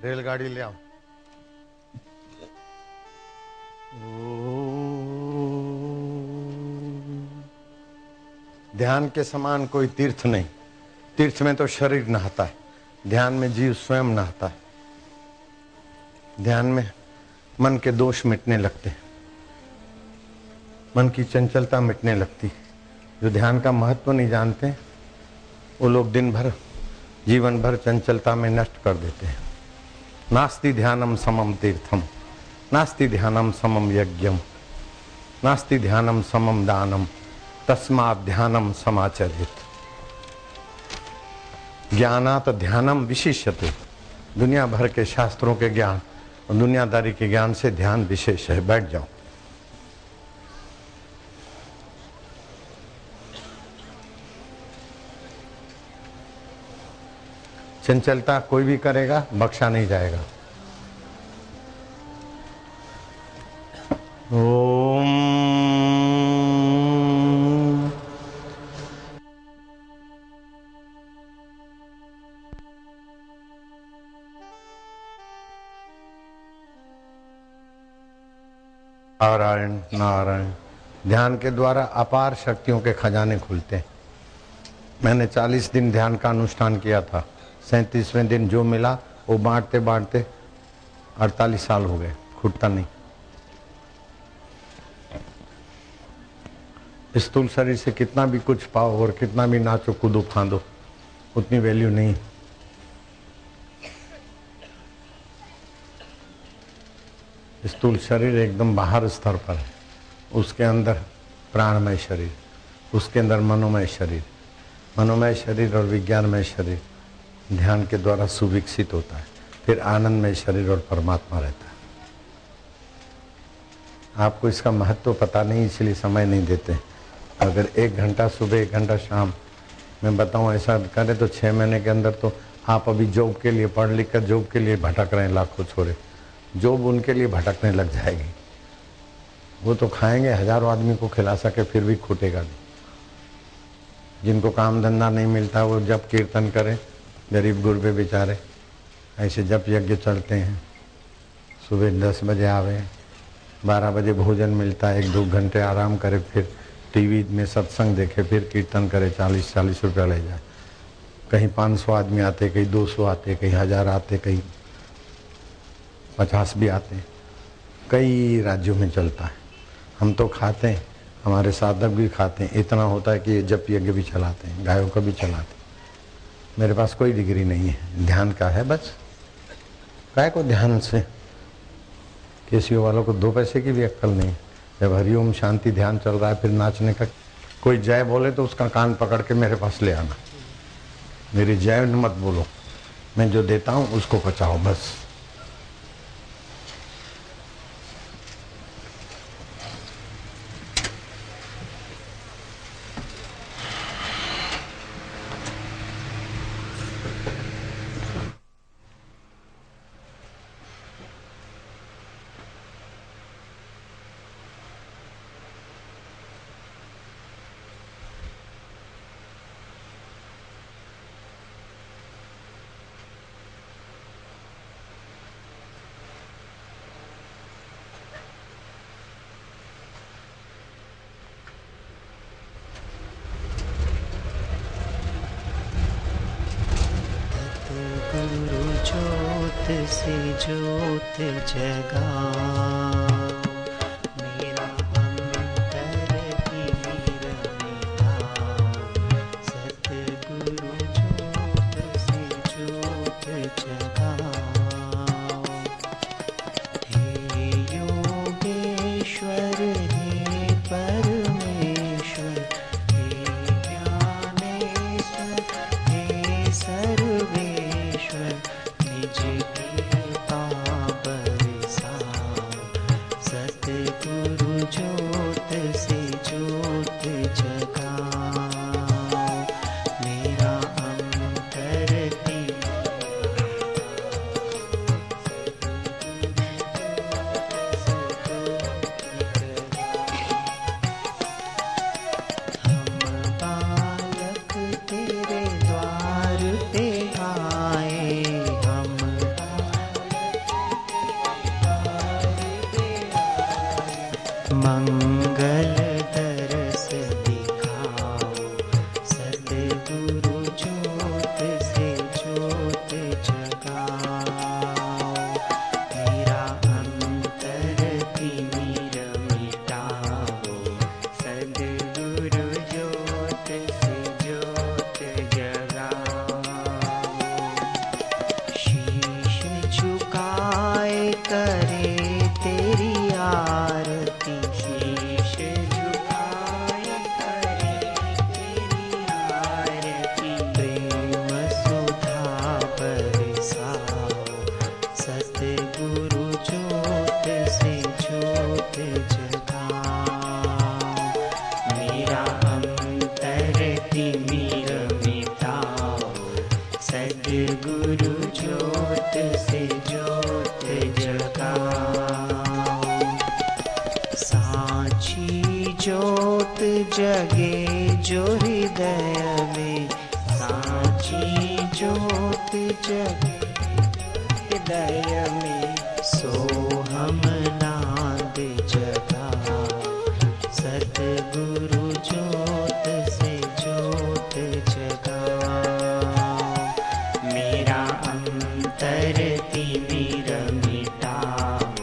रेलगाड़ी ले आओ। ध्यान के समान कोई तीर्थ नहीं। तीर्थ में तो शरीर नहाता है, ध्यान में जीव स्वयं नहाता है। ध्यान में मन के दोष मिटने लगते हैं, मन की चंचलता मिटने लगती है। जो ध्यान का महत्व नहीं जानते वो लोग दिन भर जीवन भर चंचलता में नष्ट कर देते हैं। नास्ति ध्यानम समम तीर्थम, नास्ति ध्यानम समम यज्ञम, नास्ति ध्यानम समम दानम, तस्मात् ध्यानम समाचरेत। ज्ञानात ध्यानम विशिष्यते। दुनिया भर के शास्त्रों के ज्ञान और दुनियादारी के ज्ञान से ध्यान विशेष है। बैठ जाओ। चंचलता कोई भी करेगा बख्शा नहीं जाएगा। ओम नारायण नारायण। ध्यान के द्वारा अपार शक्तियों के खजाने खुलते हैं। मैंने 40 दिन ध्यान का अनुष्ठान किया था। 37वें दिन जो मिला वो बांटते बांटते 48 साल हो गए, खुटता नहीं। स्थूल शरीर से कितना भी कुछ पाओ और कितना भी नाचो कूदो फांदो, उतनी वैल्यू नहीं। स्थूल शरीर एकदम बाहर स्तर पर है, उसके अंदर प्राणमय शरीर, उसके अंदर मनोमय शरीर। मनोमय शरीर और विज्ञानमय शरीर ध्यान के द्वारा सुविकसित होता है। फिर आनंदमय शरीर और परमात्मा रहता है। आपको इसका महत्व पता नहीं, इसलिए समय नहीं देते। अगर 1 घंटा सुबह 1 घंटा शाम मैं बताऊं ऐसा करें तो 6 महीने के अंदर तो आप अभी जॉब के लिए पढ़ लिख कर जॉब के लिए भटक रहे हैं। लाखों छोरे जॉब उनके लिए भटकने लग जाएगी। वो तो खाएंगे, हजारों आदमी को खिला सके फिर भी खूटेगा नहीं। जिनको काम धंधा नहीं मिलता वो जब कीर्तन करें, गरीब गुरबे बेचारे ऐसे जप यज्ञ चलते हैं। सुबह 10 बजे आवे, 12 बजे भोजन मिलता है, 1-2 घंटे आराम करे, फिर टीवी में सत्संग देखे, फिर कीर्तन करे, 40-40 रुपया ले जाए। कहीं 500 आदमी आते, कहीं 200 आते, कहीं 1000 आते, कहीं 50 भी आते हैं। कई राज्यों में चलता है। हम तो खाते हैं, हमारे साधक भी खाते हैं। इतना होता है कि जप यज्ञ भी चलाते हैं, गायों का भी चलाते हैं। मेरे पास कोई डिग्री नहीं है, ध्यान का है बस। काय को ध्यान से केसीओ वालों को 2 पैसे की भी अक्ल नहीं। जब हरिओम शांति ध्यान चल रहा है फिर नाचने का कोई जय बोले तो उसका कान पकड़ के मेरे पास ले आना। मेरी जय मत बोलो, मैं जो देता हूँ उसको पचाओ बस। गुरु ज्योत से ज्योत जगा, मेरा अंतर तीर मिलाओ। सतगुरु ज्योत से ज्योत जगाओ। हे योगेश्वर हे परमेश्वर, हे ज्ञानेश्वर हे सर्वेश्वर, निज कृपा बरसाओ। मंगल दरस दिखाओ सद्गुरु ज्योत से ज्योत जगाओ मेरा अंतर तिमिर मिटाओ सद्गुरु ज्योत से ज्योत जगाओ शीश झुकाए करे तेरी आरती शीश झुकाए करे तेरी आरती प्रेम सुधा बरसाओ सतगुरु ज्योत से ज्योत जगाओ मेरा अंतर तिमिर मिटाओ सद्गुरु ज्योत से ज्योत जगाओ साची ज्योत जगे जो हृदय में साची ज्योत जगे हृदय में सोहम नाद जगाओ सद्गुरु ज्योत से ज्योत जगाओ मेरा अंतर तिमिर मिटाओ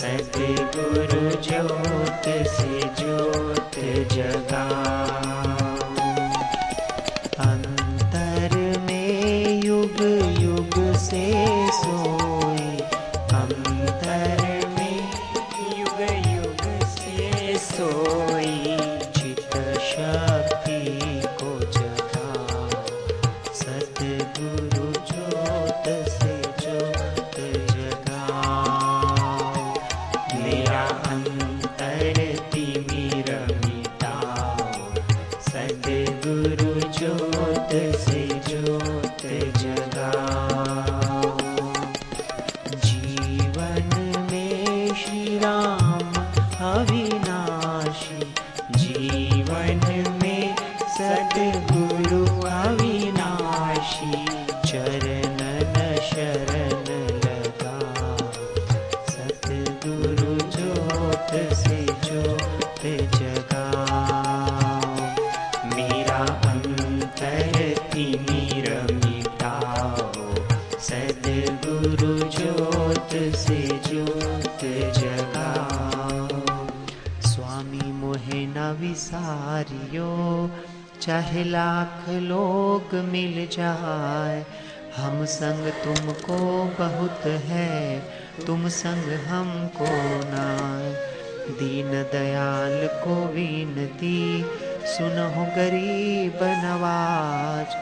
सद्गुरु ज्योत से ज्योत जगाओ अंतर में युग युग से सोई अंतर में युग युग से सोई चित शक्ति को जगाओ सद्गुरु ज्योत से ज्योत जगाओ मेरा अंतर तिमिर मिटाओ सद्गुरु ज्योत से ज्योत जगाओ जीवन में श्री राम अविनाशी जीवन में सद्गुरु अविनाशी चरणन शरण लगाओ सद्गुरु ज्योत से ज्योत जगाओ मेरा अंतर तिमिर मिटाओ सद्गुरु ज्योत से ज्योत जगाओ स्वामी मोहे न विसारियो चाहे लाख लोग मिल जाए हम संग तुमको बहुत है तुम संग हमको नाय दीन दयाल को विनती सुनहो गरीब नवाज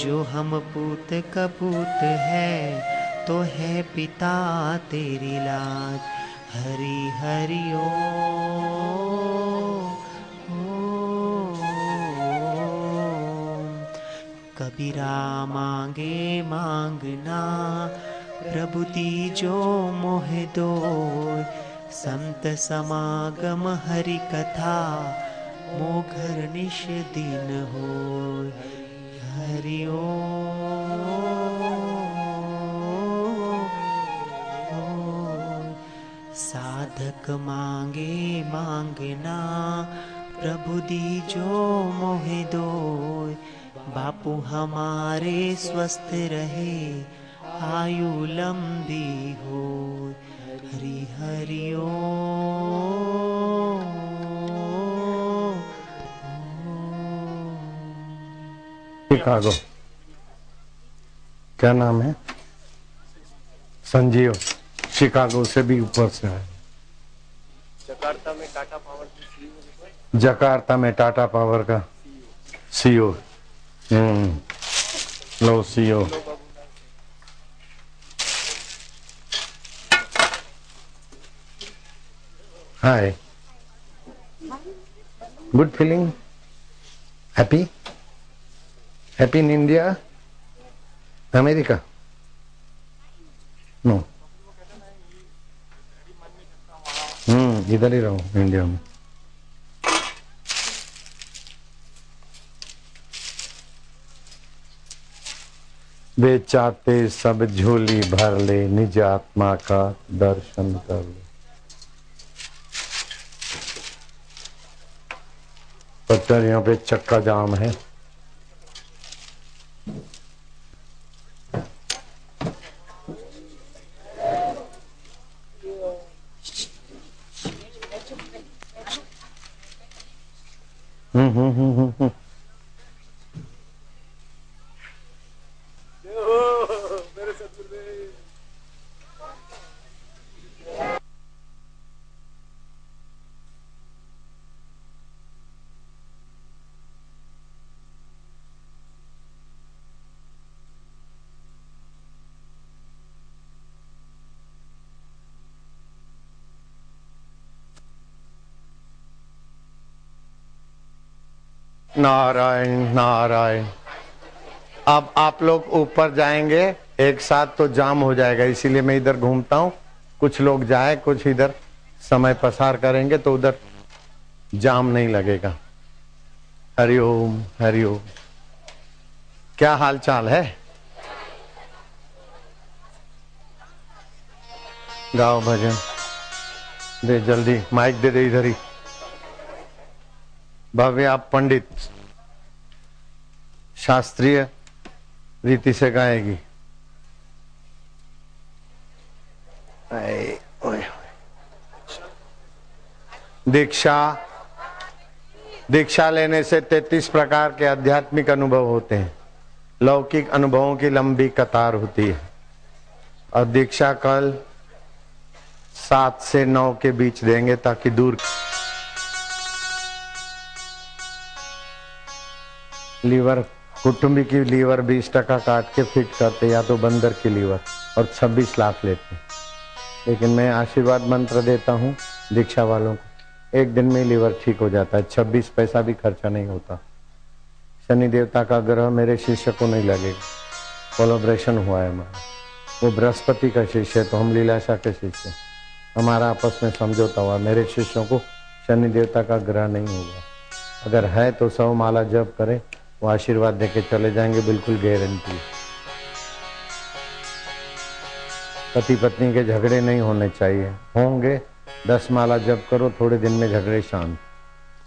जो हम पूत कपूत है तो है पिता तेरी लाज हरि हरि कबीरा मांगे मांगना प्रभु दीजो मोह दो संत समागम हरि कथा मोघर निश दिन हो हरि साधक मांगे मांगना प्रभु दीजो मोह दो बापू हमारे स्वस्थ रहे आयु लंबी हो हरि हरि शिकागो क्या नाम है संजीव शिकागो से भी ऊपर से है जकार्ता में टाटा पावर जकार्ता में टाटा पावर का सीईओ लो CEO hi good feeling happy happy in India America no इधर ही रहो इंडिया में वे चाहते सब झोली भर ले निज आत्मा का दर्शन कर ले पत्थर यहाँ पे चक्का जाम है। हम्म। मेरे सतगुरुदेव। नारायण नारायण। अब आप लोग ऊपर जाएंगे एक साथ तो जाम हो जाएगा, इसीलिए मैं इधर घूमता हूँ। कुछ लोग जाए, कुछ इधर समय पसार करेंगे तो उधर जाम नहीं लगेगा। हरिओम हरिओम। क्या हाल चाल है? गाओ भजन। दे जल्दी माइक दे दे इधर ही। भव्य आप पंडित शास्त्रीय रीति से गाएगी। दीक्षा लेने से 33 प्रकार के आध्यात्मिक अनुभव होते हैं। लौकिक अनुभवों की लंबी कतार होती है और दीक्षा कल 7 से 9 के बीच देंगे ताकि दूर लीवर कुटुंबी की लीवर 20% काट के फिट करते, या तो बंदर की लीवर, और 26 लाख लेते। लेकिन मैं आशीर्वाद मंत्र देता हूँ दीक्षा वालों को, 1 दिन में लीवर ठीक हो जाता है, 26 पैसा भी खर्चा नहीं होता। शनि देवता का ग्रह मेरे शिष्य को नहीं लगेगा, कोलैबोरेशन हुआ है हमारा। वो बृहस्पति का शिष्य है तो हम लीलाशाह के शिष्य, हमारा आपस में समझौता हुआ। मेरे शिष्यों को शनि देवता का ग्रह नहीं होगा। अगर है तो 100 माला जप करें, वो आशीर्वाद देके चले जाएंगे, बिल्कुल गारंटी। पति पत्नी के झगड़े नहीं होने चाहिए, होंगे 10 माला जप करो, थोड़े दिन में झगड़े शांत।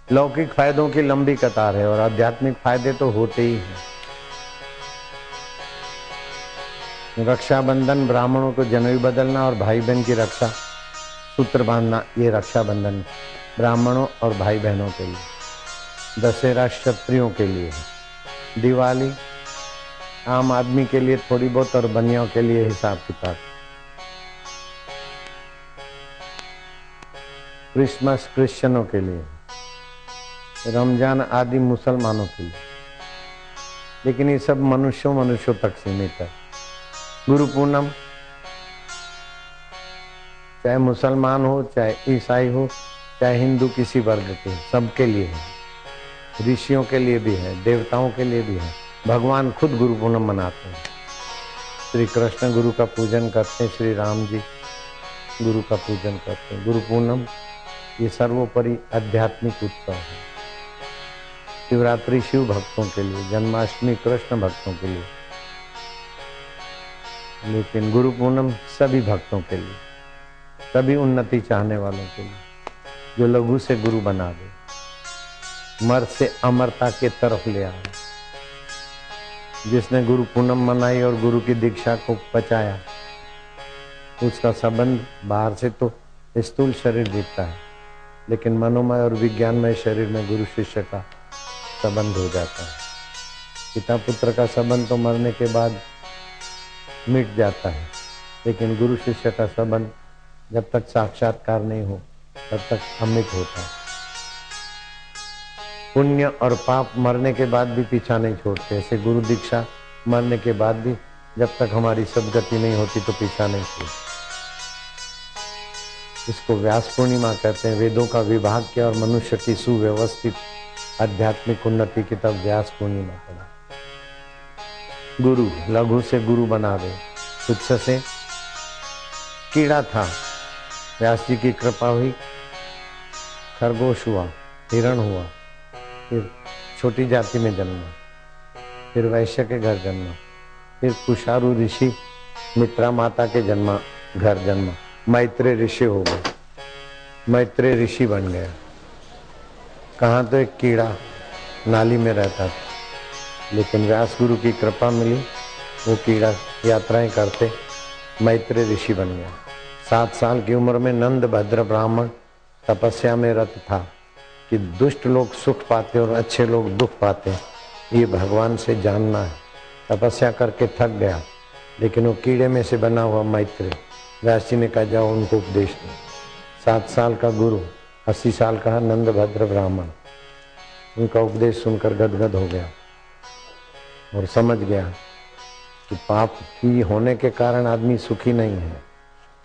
लौकिक फायदों की लंबी कतार है और आध्यात्मिक फायदे तो होते ही हैं। रक्षाबंधन, ब्राह्मणों को जनेऊ बदलना और भाई बहन की रक्षा सूत्र बांधना, ये रक्षाबंधन ब्राह्मणों और भाई बहनों के लिए। दशहरा क्षत्रियों के लिए है। दिवाली आम आदमी के लिए थोड़ी बहुत और बनियों के लिए हिसाब किताब। क्रिसमस क्रिश्चियनों के लिए, रमजान आदि मुसलमानों के लिए। लेकिन ये सब मनुष्यों तक सीमित है। गुरु पूर्णम चाहे मुसलमान हो, चाहे ईसाई हो, चाहे हिंदू किसी वर्ग के, सबके लिए है। ऋषियों के लिए भी है, देवताओं के लिए भी है। भगवान खुद गुरु पूर्णम मनाते हैं। श्री कृष्ण गुरु का पूजन करते हैं, श्री राम जी गुरु का पूजन करते हैं। गुरु पूर्णम ये सर्वोपरि आध्यात्मिक उत्सव है। शिवरात्रि शिव भक्तों के लिए, जन्माष्टमी कृष्ण भक्तों के लिए, लेकिन गुरु पूर्णम सभी भक्तों के लिए, सभी उन्नति चाहने वालों के लिए, जो लघु से गुरु बना दे, मर से अमरता के तरफ ले आए। जिसने गुरु पूर्णम मनाई और गुरु की दीक्षा को बचाया, उसका संबंध बाहर से तो स्थूल शरीर दिखता है, लेकिन मनोमय और विज्ञानमय शरीर में गुरु शिष्य का संबंध हो जाता है। पिता पुत्र का संबंध तो मरने के बाद मिट जाता है, लेकिन गुरु शिष्य का संबंध जब तक साक्षात्कार नहीं हो तब तक अमिट होता है। पुण्य और पाप मरने के बाद भी पीछा नहीं छोड़ते, ऐसे गुरु दीक्षा मरने के बाद भी जब तक हमारी सदगति नहीं होती तो पीछा नहीं छोड़ती। इसको व्यास पूर्णिमा कहते हैं। वेदों का विभाग किया और मनुष्य की सुव्यवस्थित आध्यात्मिक उन्नति की तब व्यास पूर्णिमा पड़ा। गुरु लघु से गुरु बना दे। तुच्छ से कीड़ा था, व्यास जी की कृपा हुई, खरगोश हुआ, हिरण हुआ, फिर छोटी जाति में जन्मा, फिर वैश्य के घर जन्मा, फिर कुशारु ऋषि मित्रा माता के घर जन्मा, मैत्रेय ऋषि हो गए, मैत्रेय ऋषि बन गया। कहाँ तो एक कीड़ा नाली में रहता था, लेकिन व्यास गुरु की कृपा मिली, वो कीड़ा यात्राएं करते मैत्रेय ऋषि बन गया। 7 साल की उम्र में नंद भद्र ब्राह्मण तपस्या में रत था कि दुष्ट लोग सुख पाते और अच्छे लोग दुख पाते, ये भगवान से जानना है। तपस्या करके थक गया, लेकिन वो कीड़े में से बना हुआ मैत्रेय, व्यास जी ने कहा जाओ उनको उपदेश दो। 7 साल का गुरु, 80 साल का नंद भद्र ब्राह्मण, उनका उपदेश सुनकर गदगद हो गया और समझ गया कि पाप की होने के कारण आदमी सुखी नहीं है,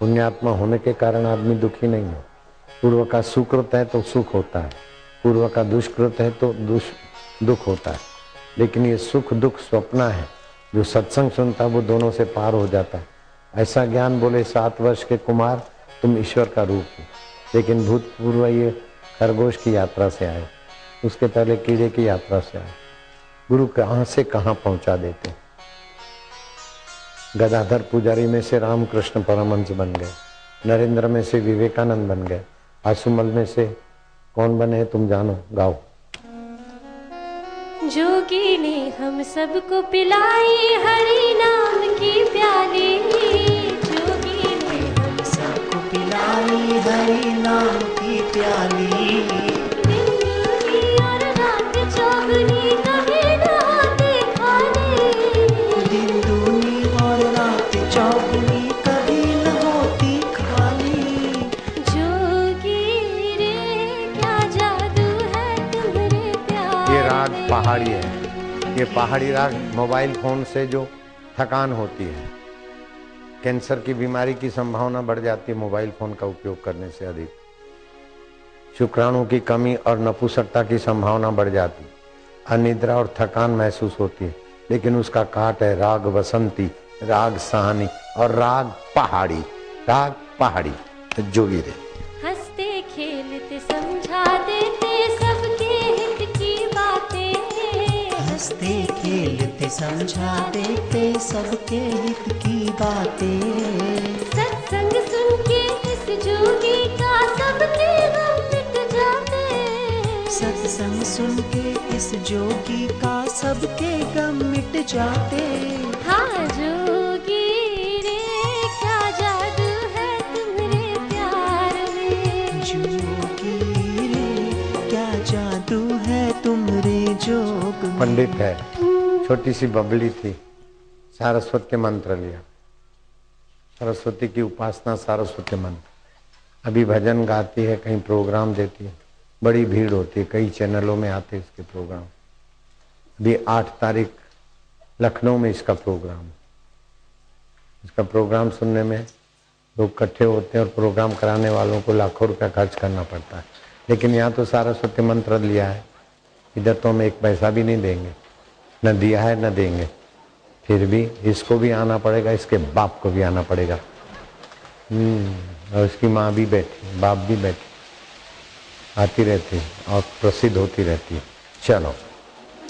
पुण्यात्मा होने के कारण आदमी दुखी नहीं है। पूर्व का सुकृत है तो सुख होता है, पूर्व का दुष्कृत है तो दुख होता है, लेकिन ये सुख दुख स्वप्न है। जो सत्संग सुनता है वो दोनों से पार हो जाता है। ऐसा ज्ञान बोले 7 वर्ष के कुमार तुम ईश्वर का रूप हो, लेकिन भूतपूर्व ये खरगोश की यात्रा से आए, उसके पहले कीड़े की यात्रा से आए। गुरु कहाँ से कहाँ पहुंचा देते। गदाधर पुजारी में से रामकृष्ण परमहंस बन गए, नरेंद्र में से विवेकानंद बन गए, आसुमल में से कौन बने तुम जानो, गाओ। जोगी ने हम सबको पिलाई हरि नाम की प्याली, जोगी ने हम सबको पिलाई हरि नाम की प्याली। दिन दूनी और रात चौगुनी कभी नहाते खाली, दिन दूनी और रात चौगुनी कभी न होती खाली। जोगी रे क्या जादू है तुम्हारे प्यार ये राग में। पहाड़ी है, ये पहाड़ी राग मोबाइल फोन से जो थकान होती है, कैंसर की बीमारी की संभावना बढ़ जाती है मोबाइल फोन का उपयोग करने से अधिक। शुक्राणु की कमी और नपुंसकता की संभावना बढ़ जाती, अनिद्रा और थकान महसूस होती है, लेकिन उसका काट है राग बसंती, राग सहानी और राग पहाड़ी। राग पहाड़ी जोगी रे हंसते खेलते समझा देते सबके हित की बातें, हंसते खेलते समझा देते सबके हित की बातें। सत्संग सुन के इस जोगी का सबके गम मिट जाते, सत्संग सुन के इस जोगी का सबके गम मिट जाते। हाँ जोगी रे क्या जादू है तुम्हारे प्यार में, जोगी रे क्या जादू है तुमरे जोग में। पंडित है, छोटी सी बबली थी, सारस्वत के मंत्र लिया, सरस्वती की उपासना, सारस्वती मंत्र। अभी भजन गाती है, कहीं प्रोग्राम देती है, बड़ी भीड़ होती है, कई चैनलों में आते हैं इसके प्रोग्राम। अभी 8 तारीख लखनऊ में इसका प्रोग्राम, इसका प्रोग्राम सुनने में लोग इकट्ठे होते हैं और प्रोग्राम कराने वालों को लाखों रुपया खर्च करना पड़ता है। लेकिन यहाँ तो सारस्वती मंत्र लिया है, इधर तो हम 1 पैसा भी नहीं देंगे, न दिया है न देंगे, फिर भी इसको भी आना पड़ेगा, इसके बाप को भी आना पड़ेगा। और उसकी माँ भी बैठी, बाप भी बैठी, आती रहती और प्रसिद्ध होती रहती है। चलो,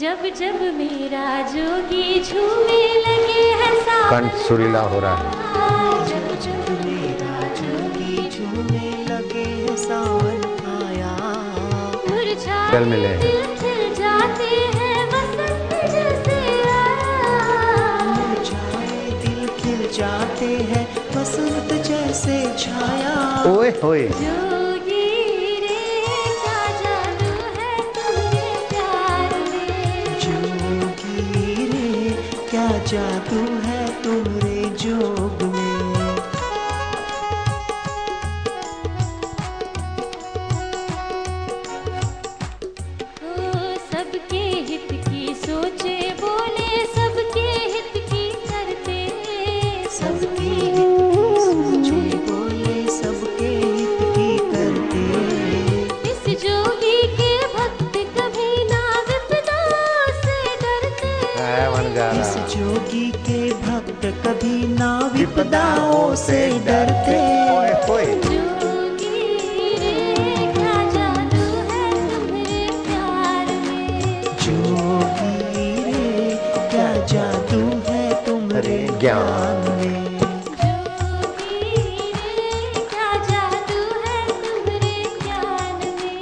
जब जब मेरा जोगी झूमे लगे है सावन, कंठ सुरीला हो रहा है। जब जब मेरा जोगी झूमने लगे है सावन आया, मुरझाए चल मिले हैं। दिल खिल जाते हैं वसंत जैसे आया, मुरझाए दिल खिल जाते हैं बसंत जैसे छाया। ओए होए, जोगी रे क्या जादू है तुम्हारे प्यार में, जोगी रे क्या जादू है तुमरे जोग में। ओ सबके हित की सोचे बोले सबके हित की करते, सबके हित की सोचे बोले सबके हित की करते। इस जोगी के भक्त कभी ना विपदा से डरते, बन जा इस रहा। जोगी के भक्त कभी ना विपदाओं से डरते। ओए होए, जोगी रे क्या जादू है तुम्हारे प्यार में, जोगी रे क्या जादू है तुमरे ज्ञान में। जोगी रे क्या जादू है तुम्हारे ज्ञान में,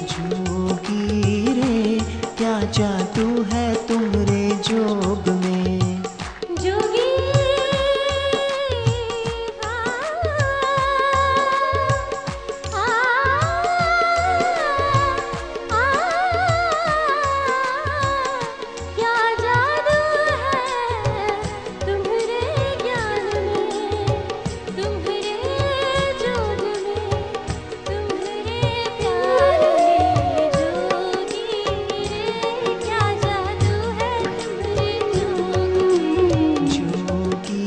जोगी जादू है तुम्हारे जोग में। जोगी क्या जादू है तुम्हारे ज्ञान में, तुम्हारे जोग में, तुम्हारे प्यार में। जोगी रे क्या जादू है तुम्हारे जोग में। जोगी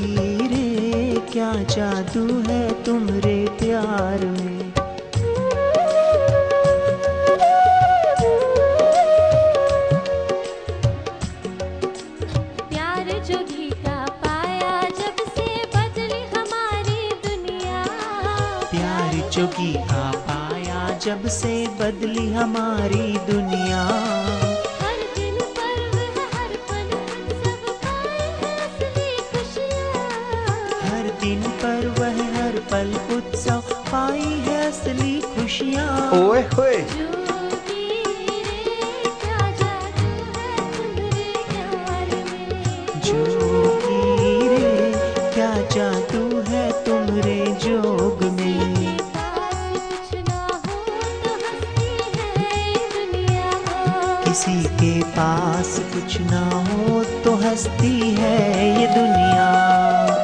रे क्या जादू है तुम्हारे प्यार में। प्यार जोगी का पाया जब से बदली हमारी दुनिया। प्यार जोगी का पाया जब से बदली हमारी दुनिया। हर दिन पर्व है हर पल सब पाए हैं असली खुशियाँ। हर दिन पर वह हर पल उत्सव पाई है असली खुशियाँ। ओए होए जोगी रे क्या जादू है तुम्हारे प्यार में। जोगी रे क्या जादू है तुम्हारे जोग में। किसी के पास कुछ ना हो तो हंसती है ये दुनिया।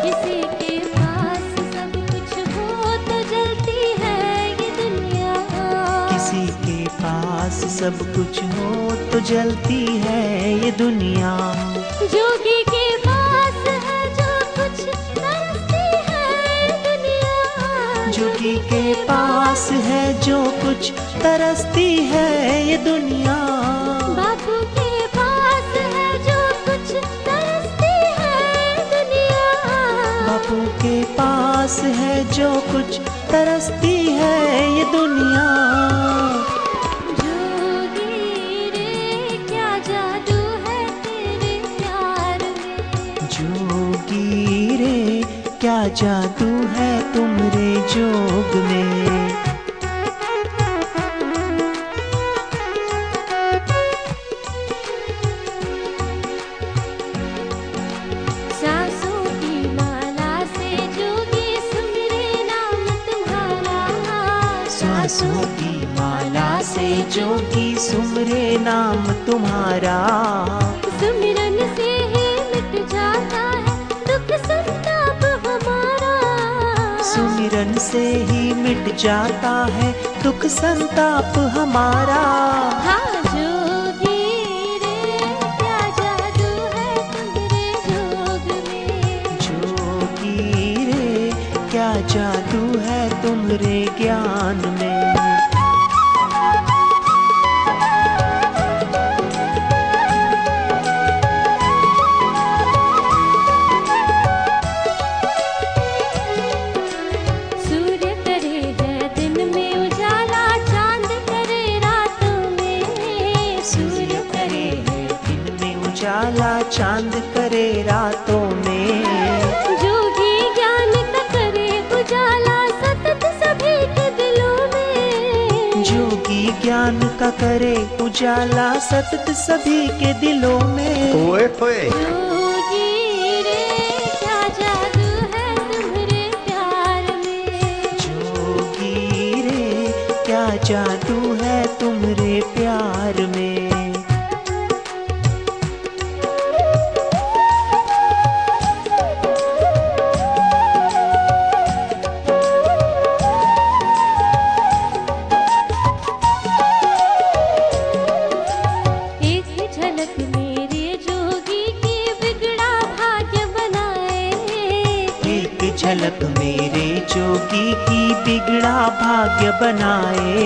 किसी के पास कुछ ना हो तो हंसती है ये दुनिया। किसी के पास सब कुछ हो तो जलती है ये दुनिया। किसी के पास सब कुछ हो तो जलती है ये दुनिया। जोगी के पास है जो कुछ तरसती है दुनिया। जोगी के पास है जो कुछ तरसती है ये दुनिया। बापू के पास है जो कुछ तरसती है दुनिया। बापू के पास है जो कुछ तरसती है ये दुनिया। जोगी रे क्या जादू है तेरे प्यार में। जोगी रे क्या जादू है तुम्हारे जोग में। सांसों की माला से जोगी सुमिरे नाम तुम्हारा। सांसों की माला से जोगी सुमरे नाम तुम्हारा। सुमिरन से ही मिट जाता है दुख संताप हमारा। सुमिरन से ही मिट जाता है दुख संताप हमारा। हाँ जोगी रे क्या जादू है तुम्हारे जोग में। जोगी रे क्या जादू है तुम्हारे ज्ञान में। सूर्य करे है दिन में उजाला चांद करे रातों में। सूर्य करे है दिन में उजाला चांद करे रातों में। जोगी ज्ञान का करे उजाला सतत सभी के दिलों में। जोगी ज्ञान का करे उजाला सतत सभी के दिलों में। ओए होए जोगी रे क्या जादू है तुम्हारे प्यार में। जोगी रे क्या जादू है तुम्हारे प्यार में। एक झलक मेरे जोगी की बिगड़ा भाग्य बनाए। एक झलक मेरे जोगी की बिगड़ा भाग्य बनाए।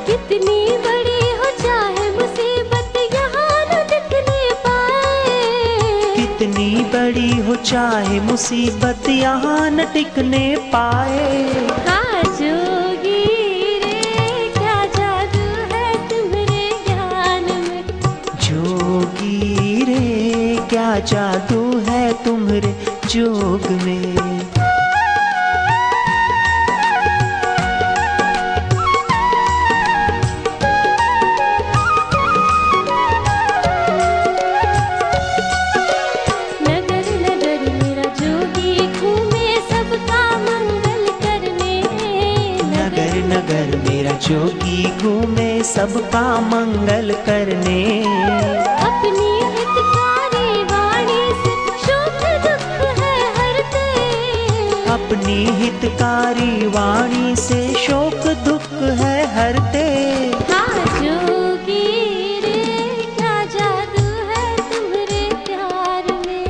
कितनी बड़ी हो चाहे मुसीबत यहाँ न दिखने पाए। कितनी बड़ी हो चाहे मुसीबत यहाँ न टिकने पाए। हाँ जोगी रे क्या जादू है तुम्हारे ज्ञान में। जोगी रे क्या जादू है तुम्हारे जोग में। नगर मेरा जोगी घूमे सबका मंगल करने। अपनी हितकारी वाणी से शोक दुख है हरते। अपनी हितकारी वाणी से शोक दुख है हरते। हाँ जोगी रे क्या जादू है तुम्हारे प्यार में।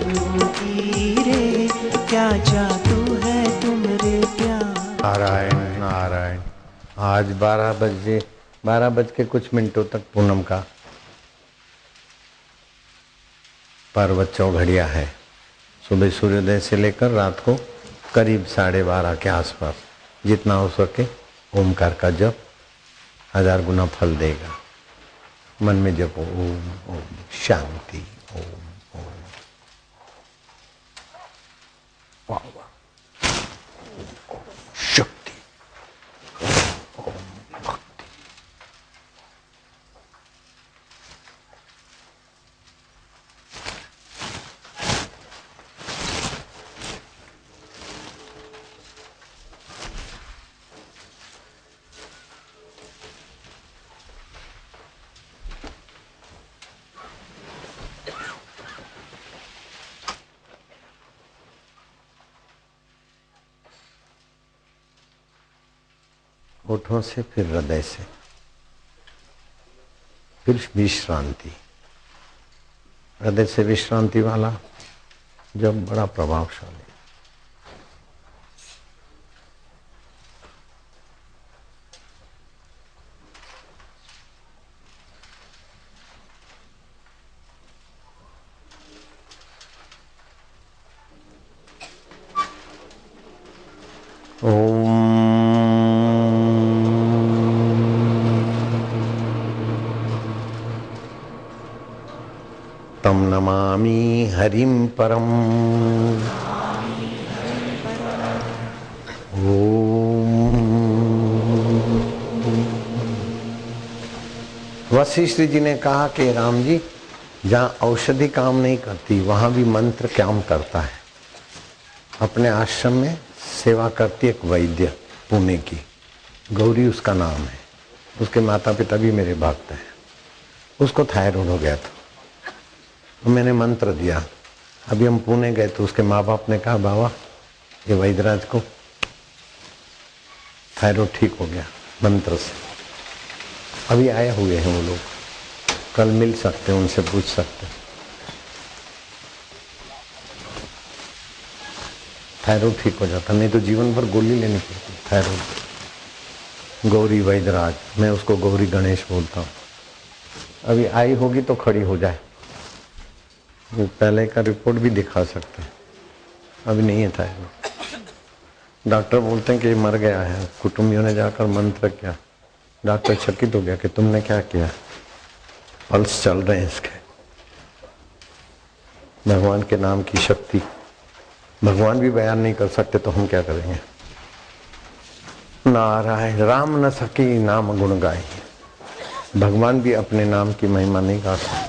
जोगी रे क्या जादू है तुम्हारे प्यार। नारायण नारायण। आज 12 बज के कुछ मिनटों तक पूनम का पर्व चौघड़िया है। सुबह सूर्योदय से लेकर रात को करीब 12:30 के आसपास जितना हो सके ओमकार का जप 1000 गुना फल देगा। मन में जपो ओम ओम शांति ओम ओम। वाह वाह शक्ति ओम भक्ति। होठों से फिर हृदय से फिर विश्रांति। हृदय से विश्रांति वाला जब बड़ा प्रभावशाली। ओम तम नमामि हरिम परम। ओम। वशिष्ठ जी ने कहा कि राम जी जहाँ औषधि काम नहीं करती वहां भी मंत्र काम करता है। अपने आश्रम में सेवा करती एक वैद्य पुणे की, गौरी उसका नाम है। उसके माता पिता भी मेरे भक्त हैं। उसको थायराइड हो गया था तो मैंने मंत्र दिया। अभी हम पुणे गए तो उसके माँ बाप ने कहा बाबा ये वैद्यराज को थायराइड ठीक हो गया मंत्र से। अभी आए हुए हैं वो लोग, कल मिल सकते हैं, उनसे पूछ सकते हैं। थायराइड ठीक हो जाता, नहीं तो जीवन भर गोली लेनी पड़ती थायराइड। गौरी वैद्यराज, मैं उसको गौरी गणेश बोलता हूँ। अभी आई होगी तो खड़ी हो जाए। वो पहले का रिपोर्ट भी दिखा सकते हैं, अभी नहीं है थायराइड। डॉक्टर बोलते हैं कि मर गया है। कुटुंबियों ने जाकर मंत्र किया। डॉक्टर चकित हो गया कि तुमने क्या किया। पल्स चल रहे हैं इसके। भगवान के नाम की शक्ति भगवान भी बयान नहीं कर सकते तो हम क्या करेंगे। नारायण राम न सकी नाम गुण गाई। भगवान भी अपने नाम की महिमा नहीं गा सकते।